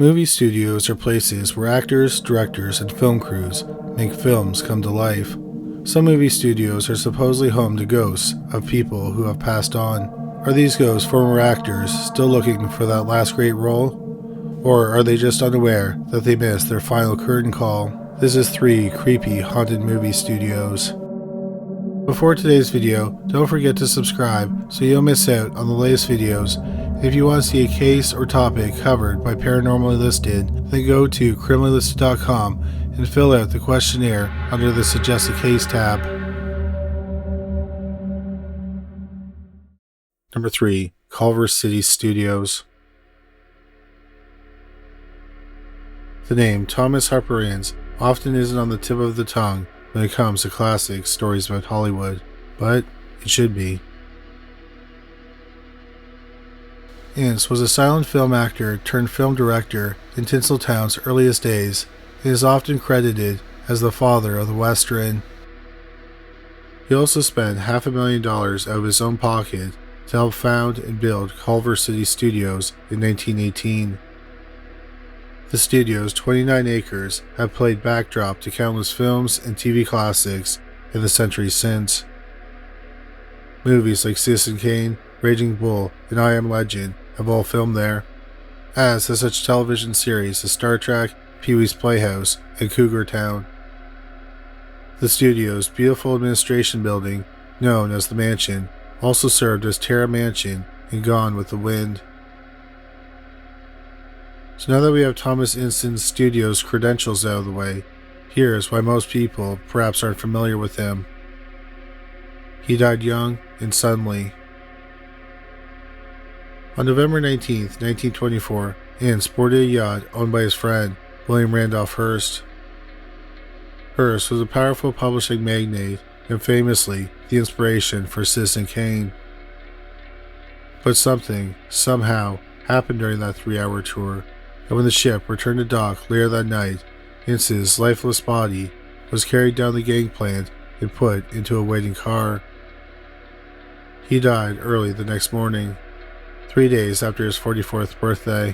Movie studios are places where actors, directors, and film crews make films come to life. Some movie studios are supposedly home to ghosts of people who have passed on. Are these ghosts former actors still looking for that last great role? Or are they just unaware that they missed their final curtain call? This is 3 creepy haunted movie studios. Before today's video, don't forget to subscribe so you don't miss out on the latest videos. If you want to see a case or topic covered by Paranormally Listed, then go to criminallisted.com and fill out the questionnaire under the Suggest a Case tab. Number 3. Culver City Studios. The name Thomas Harper Ince often isn't on the tip of the tongue when it comes to classic stories about Hollywood, but it should be. Ince was a silent film actor turned film director in Tinseltown's earliest days and is often credited as the father of the Western. He also spent $500,000 out of his own pocket to help found and build Culver City Studios in 1918. The studio's 29 acres have played backdrop to countless films and TV classics in the centuries since. Movies like Citizen Kane, Raging Bull, and I Am Legend have all filmed there, as have such television series as Star Trek, Pee-wee's Playhouse, and Cougar Town. The studio's beautiful administration building, known as the Mansion, also served as Terra Mansion in Gone with the Wind. So now that we have Thomas Ince's studio's credentials out of the way, here's why most people perhaps aren't familiar with him. He died young and suddenly. On November 19, 1924, Ince boarded a yacht owned by his friend, William Randolph Hearst. Hearst was a powerful publishing magnate and famously the inspiration for Citizen Kane. But something, somehow, happened during that 3-hour tour, and when the ship returned to dock later that night, Ince's lifeless body was carried down the gangplank and put into a waiting car. He died early the next morning, 3 days after his 44th birthday.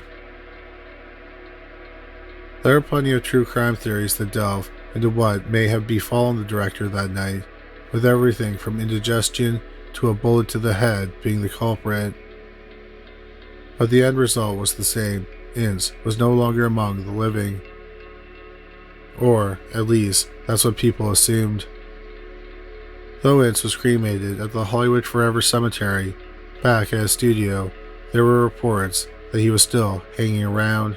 There are plenty of true crime theories that delve into what may have befallen the director that night, with everything from indigestion to a bullet to the head being the culprit. But the end result was the same. Ince was no longer among the living. Or, at least, that's what people assumed. Though Ince was cremated at the Hollywood Forever Cemetery, back at his studio, there were reports that he was still hanging around.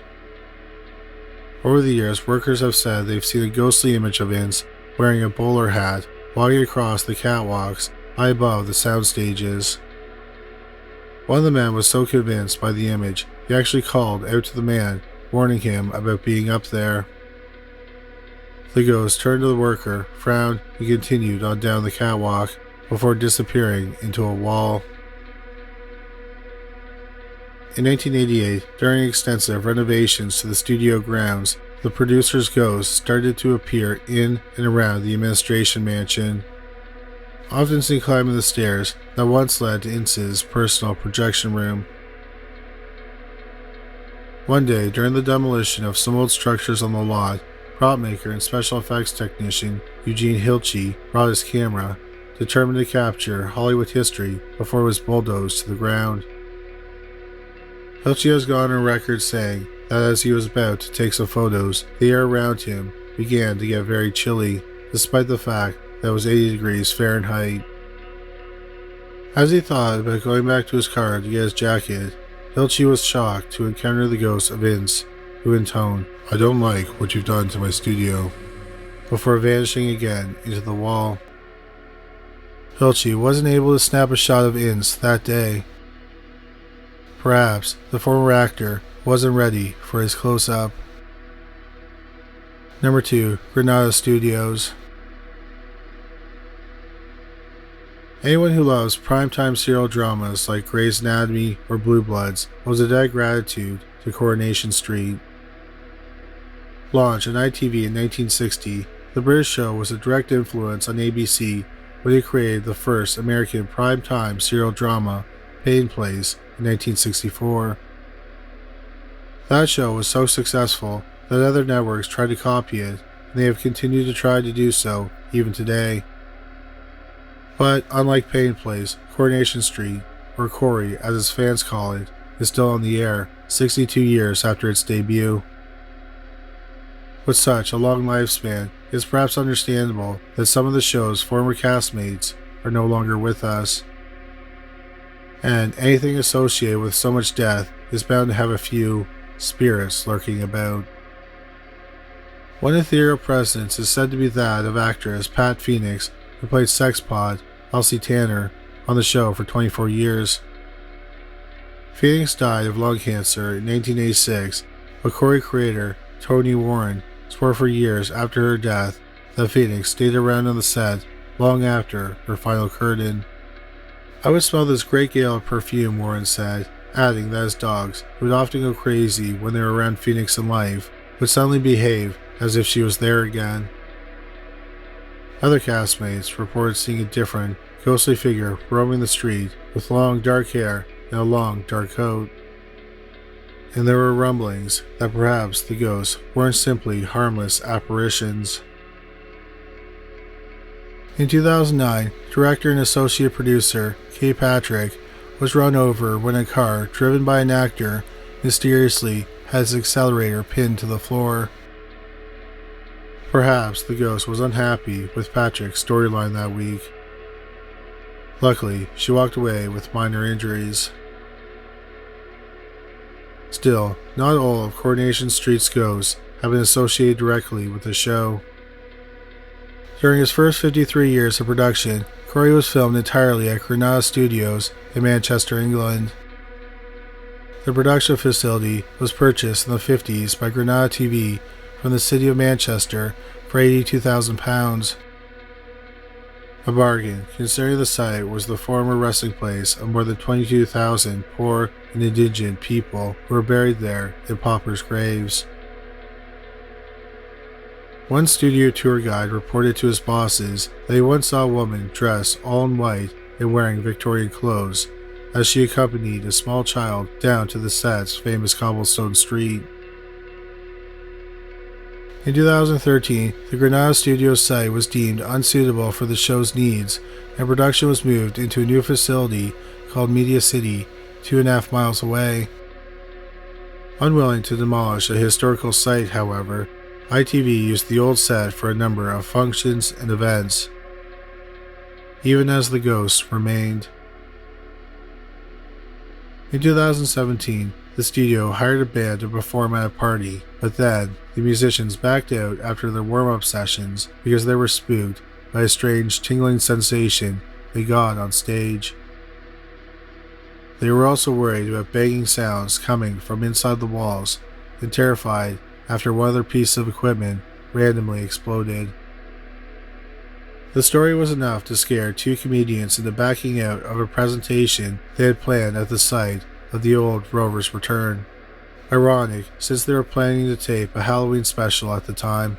Over the years, workers have said they've seen a ghostly image of Ince wearing a bowler hat, walking across the catwalks high above the sound stages. One of the men was so convinced by the image, he actually called out to the man, warning him about being up there. The ghost turned to the worker, frowned, and continued on down the catwalk before disappearing into a wall. In 1988, during extensive renovations to the studio grounds, the producer's ghost started to appear in and around the administration mansion, often seen climbing the stairs that once led to Ince's personal projection room. One day, during the demolition of some old structures on the lot, prop maker and special effects technician Eugene Hilchey brought his camera, determined to capture Hollywood history before it was bulldozed to the ground. Hilchey has gone on record saying that as he was about to take some photos, the air around him began to get very chilly, despite the fact that it was 80 degrees Fahrenheit. As he thought about going back to his car to get his jacket, Hilchey was shocked to encounter the ghost of Ince, who intoned, "I don't like what you've done to my studio," before vanishing again into the wall. Hilchey wasn't able to snap a shot of Ince that day. Perhaps the former actor wasn't ready for his close-up. Number 2. Granada Studios. Anyone who loves primetime serial dramas like Grey's Anatomy or Blue Bloods owes a debt of gratitude to Coronation Street. Launched on ITV in 1960, the British show was a direct influence on ABC when it created the first American primetime serial drama, Payne Place, in 1964. That show was so successful that other networks tried to copy it, and they have continued to try to do so even today. But unlike Payne Place, Coronation Street, or Corey as its fans call it, is still on the air 62 years after its debut. With such a long lifespan, it is perhaps understandable that some of the show's former castmates are no longer with us. And anything associated with so much death is bound to have a few spirits lurking about. One ethereal presence is said to be that of actress Pat Phoenix, who played sexpot Elsie Tanner on the show for 24 years. Phoenix died of lung cancer in 1986, but Corey creator Tony Warren swore for years after her death that Phoenix stayed around on the set long after her final curtain. "I would smell this great gale of perfume," Warren said, adding that his dogs, who would often go crazy when they were around Phoenix in life, would suddenly behave as if she was there again. Other castmates reported seeing a different, ghostly figure roaming the street with long dark hair and a long dark coat. And there were rumblings that perhaps the ghosts weren't simply harmless apparitions. In 2009, director and associate producer Kay Patrick was run over when a car driven by an actor mysteriously had its accelerator pinned to the floor. Perhaps the ghost was unhappy with Patrick's storyline that week. Luckily, she walked away with minor injuries. Still, not all of Coronation Street's ghosts have been associated directly with the show. During his first 53 years of production, Corey was filmed entirely at Granada Studios in Manchester, England. The production facility was purchased in the 50s by Granada TV from the city of Manchester for £82,000. A bargain, considering the site was the former resting place of more than 22,000 poor and indigent people who were buried there in paupers' graves. One studio tour guide reported to his bosses that he once saw a woman dressed all in white and wearing Victorian clothes as she accompanied a small child down to the set's famous cobblestone street. In 2013, the Granada Studios site was deemed unsuitable for the show's needs, and production was moved into a new facility called Media City, 2.5 miles away. Unwilling to demolish a historical site, however, ITV used the old set for a number of functions and events, even as the ghosts remained. In 2017, the studio hired a band to perform at a party, but then the musicians backed out after their warm-up sessions because they were spooked by a strange tingling sensation they got on stage. They were also worried about banging sounds coming from inside the walls and terrified after one of their pieces of equipment randomly exploded. The story was enough to scare two comedians into backing out of a presentation they had planned at the site of the old Rover's return. Ironic, since they were planning to tape a Halloween special at the time.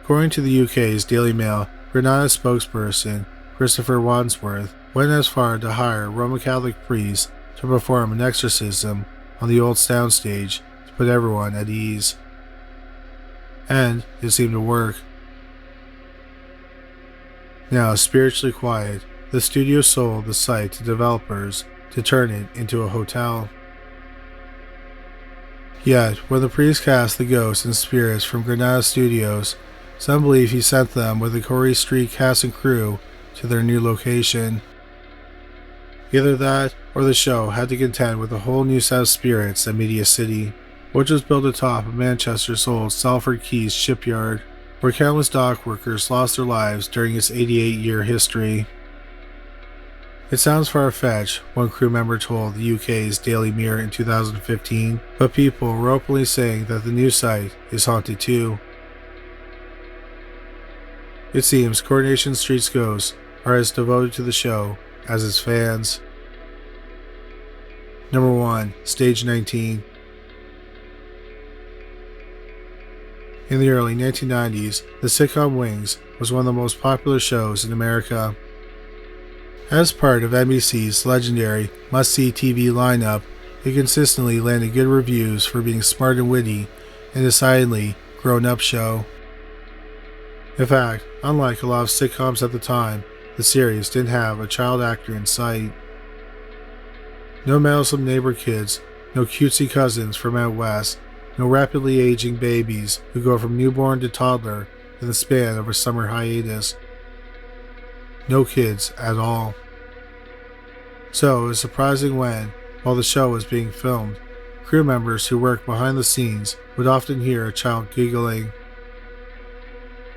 According to the UK's Daily Mail, Granada spokesperson Christopher Wadsworth went as far to hire a Roman Catholic priest to perform an exorcism on the old soundstage to put everyone at ease. And it seemed to work. Now spiritually quiet, the studio sold the site to developers to turn it into a hotel. Yet, when the priest cast the ghosts and spirits from Granada Studios, some believe he sent them with the Corey Street cast and crew to their new location. Either that, or the show had to contend with a whole new set of spirits at Media City, which was built atop of Manchester's old Salford Quays shipyard, where countless dock workers lost their lives during its 88-year history. It sounds far-fetched, one crew member told the UK's Daily Mirror in 2015, but people were openly saying that the new site is haunted too. It seems Coronation Street's ghosts are as devoted to the show as its fans. Number 1. Stage 19. In the early 1990s, the sitcom Wings was one of the most popular shows in America. As part of NBC's legendary must-see TV lineup, It consistently landed good reviews for being smart and witty, and decidedly grown-up show. In fact, unlike a lot of sitcoms at the time, the series didn't have a child actor in sight. No meddlesome neighbor kids, no cutesy cousins from out west, no rapidly aging babies who go from newborn to toddler in the span of a summer hiatus. No kids at all. So it was surprising when, while the show was being filmed, crew members who worked behind the scenes would often hear a child giggling.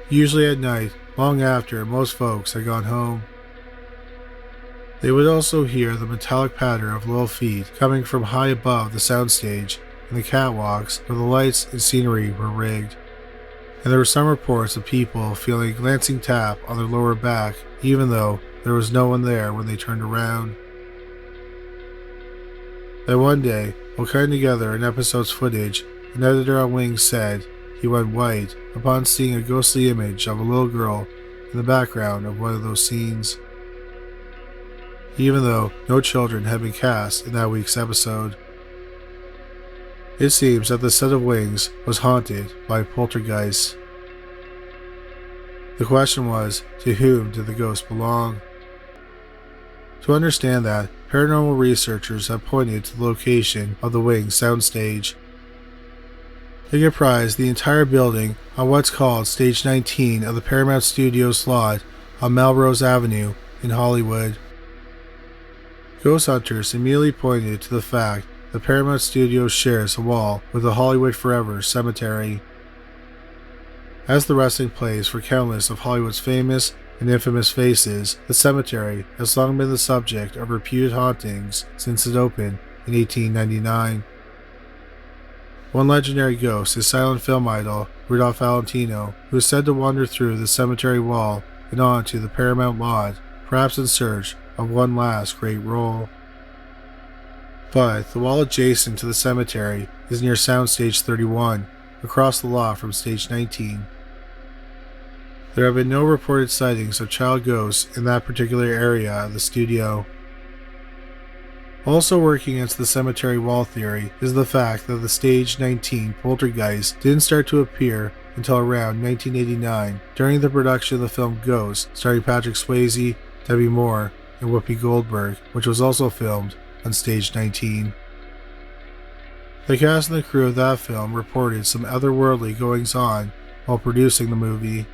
Usually at night, long after most folks had gone home. They would also hear the metallic patter of little feet coming from high above the soundstage and the catwalks where the lights and scenery were rigged. And there were some reports of people feeling a glancing tap on their lower back, even though there was no one there when they turned around. Then one day, while cutting together an episode's footage, an editor on Wings said he went white upon seeing a ghostly image of a little girl in the background of one of those scenes, even though no children had been cast in that week's episode. It seems that the set of Wings was haunted by poltergeists. The question was, to whom did the ghost belong? To understand that, paranormal researchers have pointed to the location of the Wings soundstage. It comprised the entire building on what's called Stage 19 of the Paramount Studios lot on Melrose Avenue in Hollywood. Ghost hunters immediately pointed to the fact that Paramount Studios shares a wall with the Hollywood Forever cemetery. As the resting place for countless of Hollywood's famous and infamous faces, the cemetery has long been the subject of reputed hauntings since it opened in 1899. One legendary ghost is silent film idol Rudolph Valentino, who is said to wander through the cemetery wall and onto the Paramount lot, perhaps in search of one last great role. But the wall adjacent to the cemetery is near Soundstage 31, across the lot from Stage 19. There have been no reported sightings of child ghosts in that particular area of the studio. Also working against the cemetery wall theory is the fact that the Stage 19 poltergeist didn't start to appear until around 1989 during the production of the film Ghost, starring Patrick Swayze, Debbie Moore, and Whoopi Goldberg, which was also filmed on Stage 19. The cast and the crew of that film reported some otherworldly goings-on while producing the movie.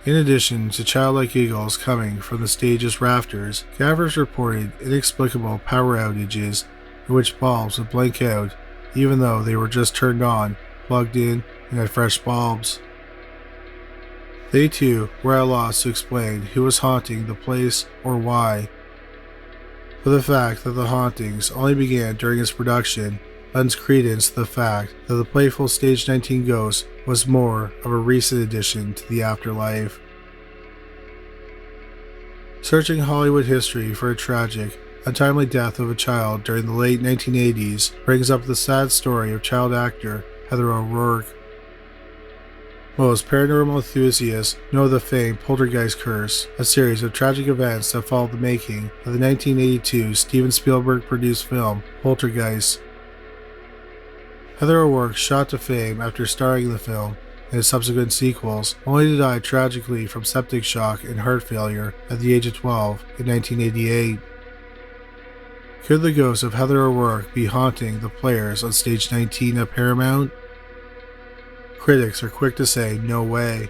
In addition to childlike giggles coming from the stage's rafters, gaffers reported inexplicable power outages in which bulbs would blink out even though they were just turned on, plugged in, and had fresh bulbs. They too were at a loss to explain who was haunting the place or why. But the fact that the hauntings only began during its production lends credence to the fact that the playful Stage 19 ghost was more of a recent addition to the afterlife. Searching Hollywood history for a tragic, untimely death of a child during the late 1980s brings up the sad story of child actor Heather O'Rourke. Most paranormal enthusiasts know the famed Poltergeist Curse, a series of tragic events that followed the making of the 1982 Steven Spielberg-produced film Poltergeist. Heather O'Rourke shot to fame after starring in the film and its subsequent sequels, only to die tragically from septic shock and heart failure at the age of 12 in 1988. Could the ghost of Heather O'Rourke be haunting the players on Stage 19 at Paramount? Critics are quick to say no way.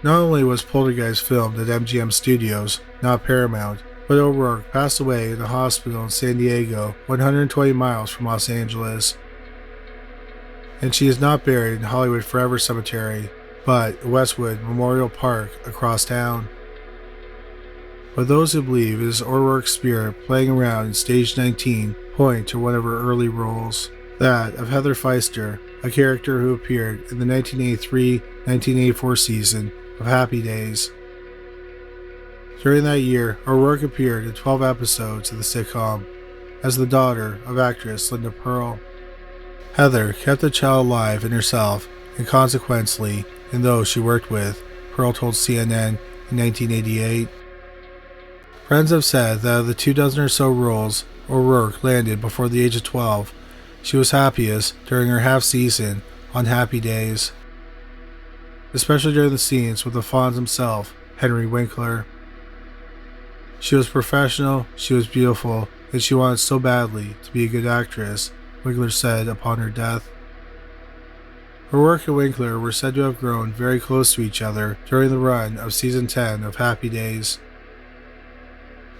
Not only was Poltergeist filmed at MGM Studios, not Paramount, but O'Rourke passed away in a hospital in San Diego, 120 miles from Los Angeles. And she is not buried in Hollywood Forever Cemetery, but Westwood Memorial Park across town. But those who believe it is O'Rourke's spirit playing around in Stage 19 point to one of her early roles, that of Heather Feister, a character who appeared in the 1983-1984 season of Happy Days. During that year, O'Rourke appeared in 12 episodes of the sitcom as the daughter of actress Linda Pearl. Heather kept the child alive in herself and consequently in those she worked with, Pearl told CNN in 1988. Friends have said that of the 24 or so roles O'Rourke landed before the age of 12. She was happiest during her half-season on Happy Days, especially during the scenes with the Fonz himself, Henry Winkler. She was professional, she was beautiful, and she wanted so badly to be a good actress, Winkler said upon her death. O'Rourke and Winkler were said to have grown very close to each other during the run of season 10 of Happy Days.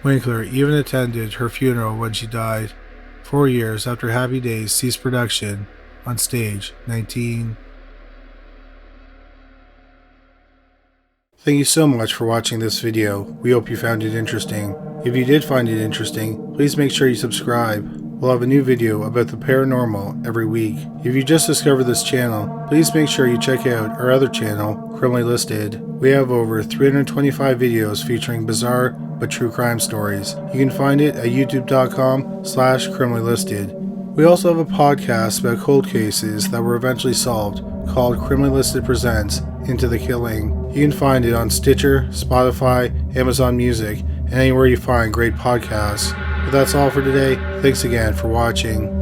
Winkler even attended her funeral when she died, 4 years after Happy Days ceased production on stage 19. Thank you so much for watching this video. We hope you found it interesting. If you did find it interesting, please make sure you subscribe. We'll have a new video about the paranormal every week. If you just discovered this channel, please make sure you check out our other channel, Criminally Listed. We have over 325 videos featuring bizarre but true crime stories. You can find it at youtube.com/criminallylisted. We also have a podcast about cold cases that were eventually solved called Criminally Listed Presents Into the Killing. You can find it on Stitcher, Spotify, Amazon Music, and anywhere you find great podcasts. But that's all for today. Thanks again for watching.